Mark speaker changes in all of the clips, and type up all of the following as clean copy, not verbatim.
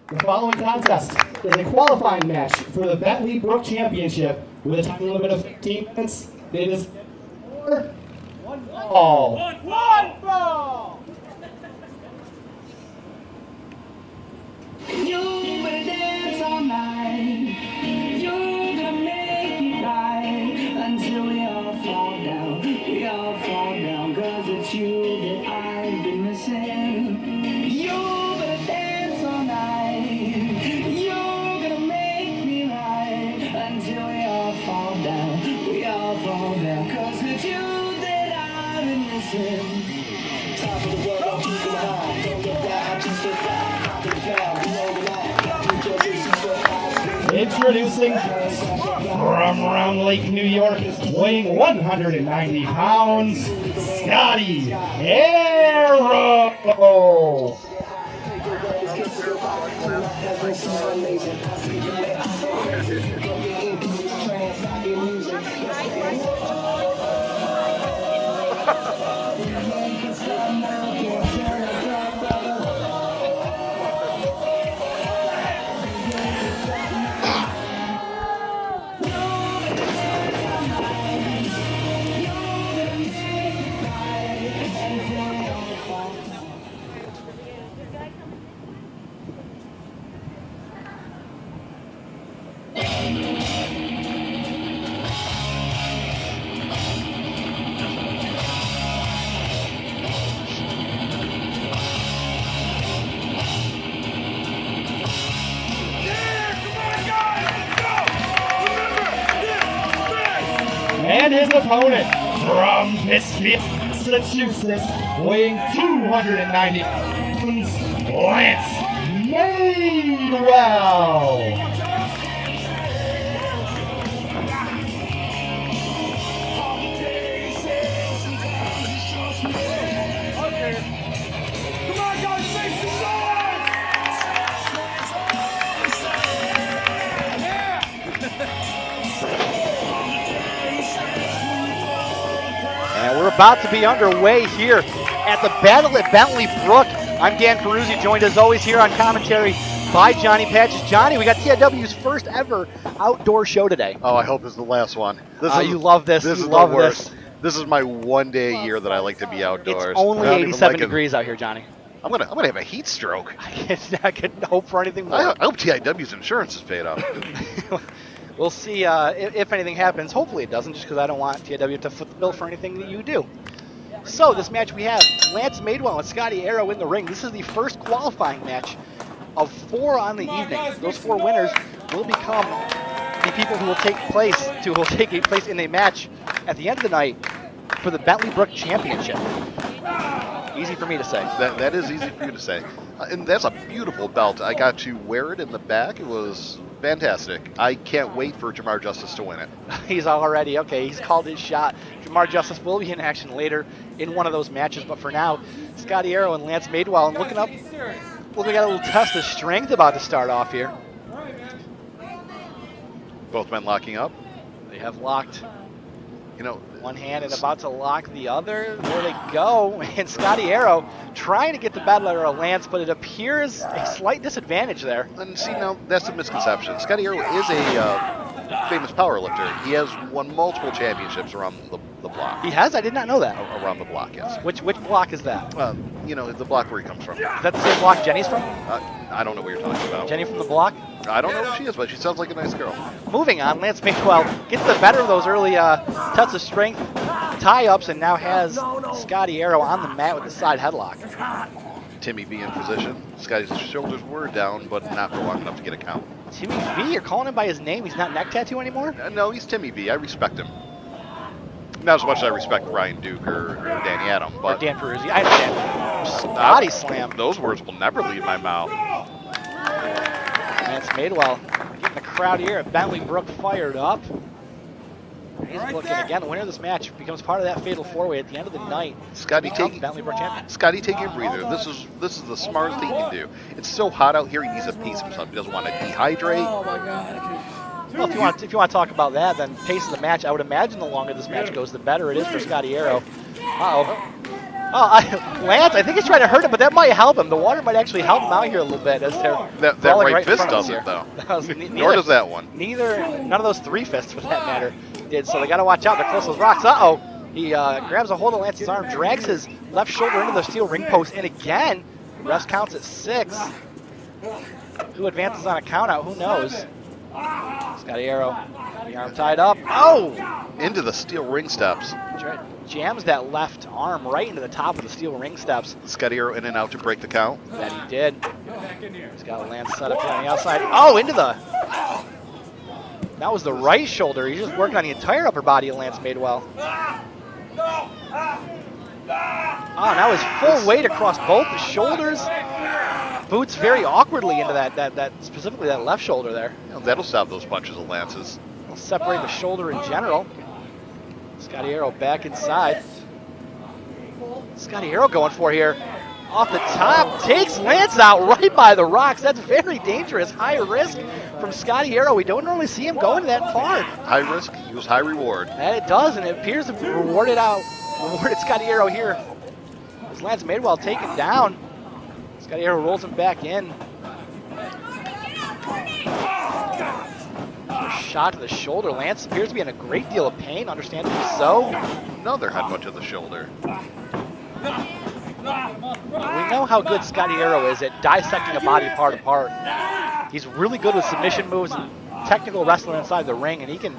Speaker 1: The following contest is a qualifying match for the Bentley Brook Championship with a time limit of 15 minutes. It is one ball.
Speaker 2: One ball!
Speaker 3: You will dance all night. You're gonna make it right until we all fall down. We all fall down, 'cause it's you that I've been missing. You're gonna dance all night. You're gonna make me right until we all fall down. We all fall down, 'cause it's you that I've been missing. Top of the world, I'm keeping high. Don't look back, I just look back.
Speaker 1: Introducing from around Lake New York, weighing 190 pounds, Scotty Aero. And his opponent from Massachusetts, weighing 290 pounds, Lance Madewell.
Speaker 4: And we're about to be underway here at the Battle at Bentley Brook. I'm Dan Peruzzi, joined as always here on commentary by Johnny Patches. Johnny, we got TIW's first ever outdoor show today.
Speaker 5: Oh, I hope it's the last one.
Speaker 4: You love this.
Speaker 5: This
Speaker 4: you
Speaker 5: is
Speaker 4: love
Speaker 5: the worst.
Speaker 4: this.
Speaker 5: This is my one day a year that I like to be outdoors.
Speaker 4: It's only
Speaker 5: I don't even
Speaker 4: 87
Speaker 5: like it.
Speaker 4: degrees out here, Johnny.
Speaker 5: I'm gonna have a heat stroke.
Speaker 4: I can hope for anything more.
Speaker 5: I hope TIW's insurance is paid up.
Speaker 4: We'll see if anything happens. Hopefully it doesn't, just because I don't want TIW to foot the bill for anything that you do. So this match we have Lance Madewell and Scotty Aero in the ring. This is the first qualifying match of 4 on the evening. Those 4 winners will become the people who will take place in a match at the end of the night for the Bentley Brook Championship. Easy for me to say.
Speaker 5: That is easy for you to say. And that's a beautiful belt. I got to wear it in the back. It was fantastic. I can't wait for Jamar Justice to win it.
Speaker 4: He's already, okay, he's called his shot. Jamar Justice will be in action later in one of those matches, but for now, Scotty Aero and Lance Madewell. And looking up, we got a little test of strength about to start off here.
Speaker 5: Both men locking up.
Speaker 4: They have locked.
Speaker 5: You know,
Speaker 4: One hand and about to lock the other. There they go. And Scotty Aero trying to get the battle arrow Lance, but it appears a slight disadvantage there.
Speaker 5: and see, now that's a misconception. Scotty Aero is a famous power lifter. He has won multiple championships around the block.
Speaker 4: He has? I did not know that.
Speaker 5: Around the block, yes.
Speaker 4: Which block is that?
Speaker 5: You know, the block where he comes from.
Speaker 4: Is that the same block Jenny's from?
Speaker 5: I don't know what you're talking about.
Speaker 4: Jenny from the block?
Speaker 5: I don't know who she is, but she sounds like a nice girl.
Speaker 4: Moving on, Lance Madewell gets the better of those early tests of strength tie-ups and now has Scotty Aero on the mat with the side headlock.
Speaker 5: Timmy B in position. Scotty's shoulders were down, but not for long enough to get a count.
Speaker 4: Timmy V, you're calling him by his name? He's not neck tattoo anymore?
Speaker 5: No, he's Timmy B. I respect him. Not as much as I respect Ryan Duke or Danny Adam,
Speaker 4: Or
Speaker 5: but
Speaker 4: Dan Peruzzi. I understand. Body slam.
Speaker 5: those words will never leave my mouth.
Speaker 4: Lance Madewell getting the crowd here at Bentley Brook fired up. He's looking again. The winner of this match becomes part of that fatal 4-way at the end of the night.
Speaker 5: Scotty
Speaker 4: Becomes Bentley Brook champion.
Speaker 5: Scotty, take a breather. This is the smartest thing you can do. It's so hot out here. He needs to pace himself. He doesn't want to dehydrate.
Speaker 2: Oh my God.
Speaker 4: Well, if you want to talk about that, then pace of the match. I would imagine the longer this match goes, the better it is for Scotty Aero. Uh-oh. Lance, I think he's trying to hurt him, but that might help him. The water might actually help him out here a little bit as they're
Speaker 5: That
Speaker 4: brawling
Speaker 5: right
Speaker 4: in
Speaker 5: fist
Speaker 4: front of us
Speaker 5: doesn't, though.
Speaker 4: Nor
Speaker 5: does that one.
Speaker 4: None of those 3 fists, for that matter, did. So they got to watch out. They're close to those rocks. Uh-oh. He grabs a hold of Lance's arm, drags his left shoulder into the steel ring post, and again, refs counts at 6. Who advances on a count out? Who knows? Scotty Aero, the arm tied up. Oh!
Speaker 5: Into the steel ring steps.
Speaker 4: Jams that left arm right into the top of the steel ring steps.
Speaker 5: Scotty Aero in and out to break the count.
Speaker 4: That he did. He's got a Lance set up here on the outside. Oh, into the... That was the right shoulder. He's just working on the entire upper body of Lance Madewell. Oh, now his full weight across both the shoulders. Boots very awkwardly into that specifically that left shoulder there.
Speaker 5: You know, that'll stop those punches of Lance's.
Speaker 4: It'll separate the shoulder in general. Scotty Aero back inside. Scotty Aero going for here. Off the top, takes Lance out right by the rocks. That's very dangerous. High risk from Scotty Aero. We don't normally see him going that far.
Speaker 5: High risk, equals high reward.
Speaker 4: And it does, and it appears to have rewarded Scotty Aero here. As Lance Madewell taken down. Scotty Aero rolls him back in. Shot to the shoulder. Lance appears to be in a great deal of pain, understandably so.
Speaker 5: Another headbutt to the shoulder.
Speaker 4: We know how good Scotty Aero is at dissecting a body part apart. He's really good with submission moves and technical wrestling inside the ring, and he can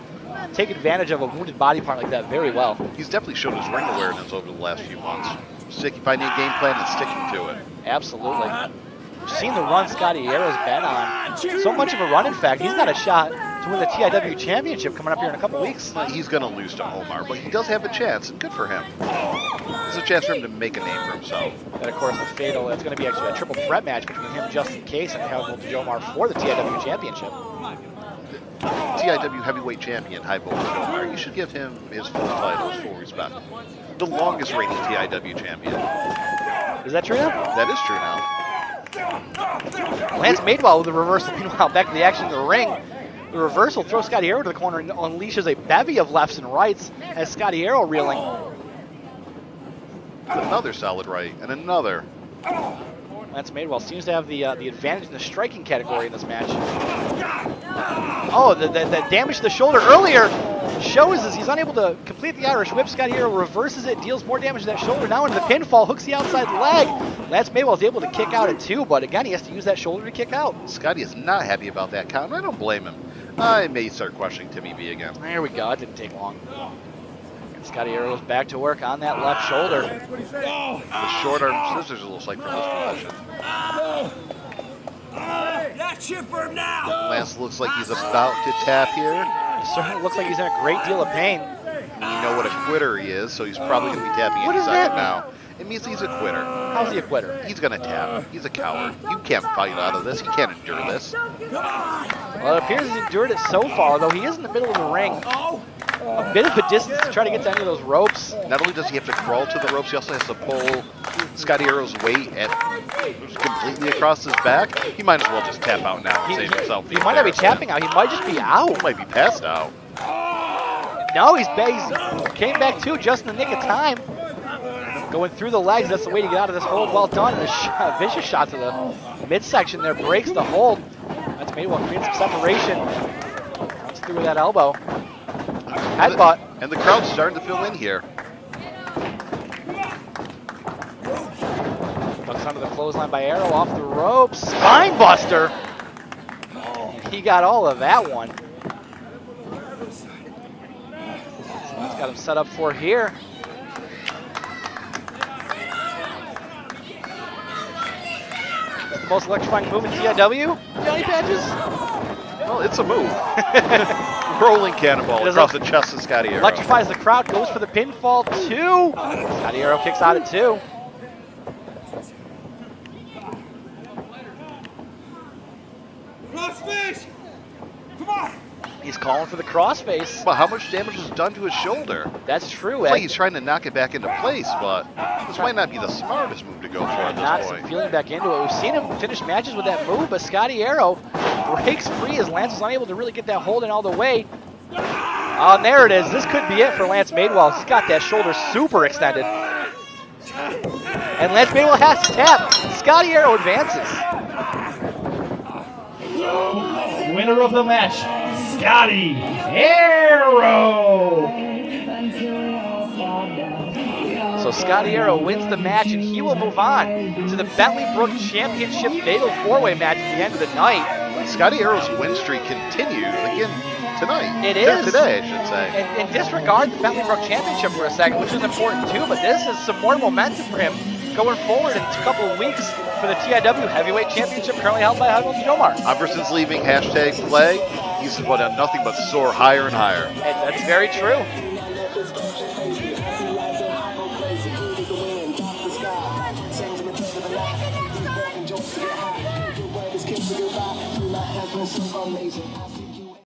Speaker 4: take advantage of a wounded body part like that very well.
Speaker 5: He's definitely shown his ring awareness over the last few months. Finding a game plan and sticking to it.
Speaker 4: Absolutely. We've seen the run Scotty Aero's been on. So much of a run, in fact. He's got a shot to win the TIW championship coming up here in a couple weeks.
Speaker 5: He's going to lose to Omar, but he does have a chance, and good for him. There's a chance for him to make a name for himself.
Speaker 4: And of course, the fatal, it's going to be actually a triple threat match between him, Justin Case, and Howell to Omar for the TIW championship.
Speaker 5: TIW heavyweight champion, High Voltage Omar. You should give him his full title, his full respect. The longest reigning TIW champion.
Speaker 4: Is that true now?
Speaker 5: That is true now.
Speaker 4: Lance Madewell with the reversal. Meanwhile, back to the action in the ring. The reversal throws Scotty Aero to the corner and unleashes a bevy of lefts and rights as Scotty Aero reeling.
Speaker 5: Another solid right, and another.
Speaker 4: Lance Madewell seems to have the advantage in the striking category in this match. Oh, the damage to the shoulder earlier shows as he's unable to complete the Irish whip. Scotty Aero reverses it, deals more damage to that shoulder. Now into the pinfall, hooks the outside leg. Lance Madewell is able to kick out at 2, but again, he has to use that shoulder to kick out.
Speaker 5: Scotty is not happy about that count, and I don't blame him. I may start questioning Timmy B again.
Speaker 4: There we go. It didn't take long. And Scotty Aero goes back to work on that left shoulder.
Speaker 5: The short arm scissors, it looks like, from this position.
Speaker 2: That's it for now.
Speaker 5: Lance looks like he's about to tap here.
Speaker 4: It certainly looks like he's in a great deal of pain.
Speaker 5: You know what a quitter he is, so he's probably going to be tapping
Speaker 4: What
Speaker 5: any
Speaker 4: does that
Speaker 5: second
Speaker 4: mean?
Speaker 5: now. It means he's a quitter.
Speaker 4: How's he a quitter?
Speaker 5: He's going to tap. He's a coward. You can't fight out of this. You can't endure this.
Speaker 4: Well, it appears he's endured it so far, though he is in the middle of the ring. A bit of a distance to try to get to any of those ropes.
Speaker 5: Not only does he have to crawl to the ropes, he also has to pull Scotty Aero's weight completely across his back. He might as well just tap out now and save himself.
Speaker 4: He might not be tapping out. He might just be out.
Speaker 5: He might be passed out.
Speaker 4: No, he came back too just in the nick of time. Going through the legs, that's the way to get out of this hold. Well done. And a vicious shot to the midsection there breaks the hold. That's Madewell creating some separation. Comes through with that elbow. Headbutt.
Speaker 5: And the crowd's starting to fill in here.
Speaker 4: Ducks under the clothesline by Aero off the ropes. Spine buster. And he got all of that one. So that's got him set up for here. That's the most electrifying move in TIW, Johnny Patches?
Speaker 5: Well, it's a move. Rolling cannonball across the chest of Scotty Aero.
Speaker 4: Electrifies the crowd, goes for the pinfall, 2. Scotty Aero kicks out at 2.
Speaker 2: Crossface! Come on!
Speaker 4: He's calling for the crossface.
Speaker 5: But how much damage was done to his shoulder?
Speaker 4: That's true.
Speaker 5: It's like he's trying to knock it back into place, but this might not be the smartest move to go for at
Speaker 4: Not
Speaker 5: this
Speaker 4: some
Speaker 5: point.
Speaker 4: feeling back into it. We've seen him finish matches with that move, but Scotty Aero breaks free as Lance is unable to really get that hold in all the way. Oh, and there it is. This could be it for Lance Madewell. He's got that shoulder super extended. And Lance Madewell has to tap. Scotty Aero advances.
Speaker 1: Winner of the match, Scotty Aero.
Speaker 4: So Scotty Aero wins the match, and he will move on to the Bentley Brook Championship Fatal 4-Way match at the end of the night.
Speaker 5: Scotty Aero's win streak continues again tonight.
Speaker 4: It is.
Speaker 5: Today, I should say.
Speaker 4: And disregard the Bentley Brook Championship for a second, which is important too, but this is some more momentum for him going forward in a couple of weeks for the TIW Heavyweight Championship currently held by Hudl Jomar.
Speaker 5: Ever since leaving #play, he's done nothing but soar higher and higher.
Speaker 4: And that's very true.
Speaker 3: Amazing.